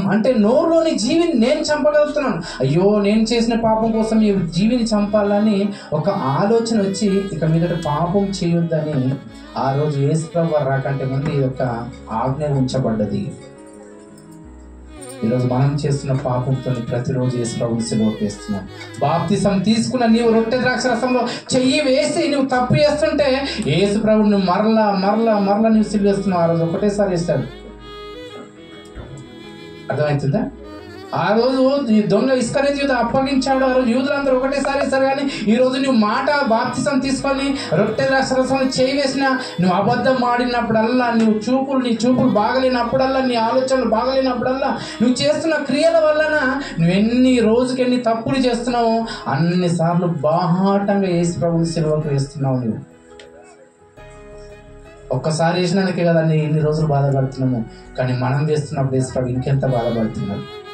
అంటే నోరులోని జీవిని నేను చంపగలుగుతున్నాను. అయ్యో నేను చేసిన పాపం కోసం ఈ జీవిని చంపాలని ఒక ఆలోచన వచ్చి ఇక మీదట పాపం చేయొద్దని ఆ రోజు యేసుప్రభువు రాకంటే ముందు ఈ యొక్క ఆజ్ఞ ఉంచబడ్డది. ఈరోజు మనం చేస్తున్న పాపంతో ప్రతిరోజు యేసుప్రభువుని సిలువకు వేస్తున్నాం. బాప్తిసం తీసుకున్న నీవు రొట్టె ద్రాక్ష రసంలో చెయ్యి వేసి నువ్వు తప్పు చేస్తుంటే యేసుప్రభువు నువ్వు మరలా మరలా మరలా నువ్వు సిలువ వేస్తున్నావు. ఆ రోజు ఒకటేసారి వేస్తాడు. అర్థమవుతుందా? ఆ రోజు ఈ దొంగ ఇస్కరియోతు యూదా అప్పగించాడు. ఆ రోజు యూదులందరూ ఒకటేసారి వేస్తారు. కానీ ఈ రోజు నువ్వు మాట బాప్తిసం తీసుకొని రొట్టె ద్రాక్షరసంలో చేయి వేసినా, నువ్వు అబద్ధం ఆడినప్పుడల్లా, నీ చూపులు బాగలేనప్పుడల్లా, నీ ఆలోచనలు బాగలేనప్పుడల్లా, నువ్వు చేస్తున్న క్రియల వలన నువ్వు రోజుకెన్ని తప్పులు చేస్తున్నావో అన్నిసార్లు బాహాటంగా యేసుప్రభువుని సిలువకు వేస్తున్నావు. నువ్వు ఒక్కసారి వేసినందుకే కదా ఇన్ని రోజులు బాధపడుతున్నాము. కానీ మనం చేస్తున్నప్పుడు యేసుప్రభువు ఇంకెంత బాధపడుతున్నాడు.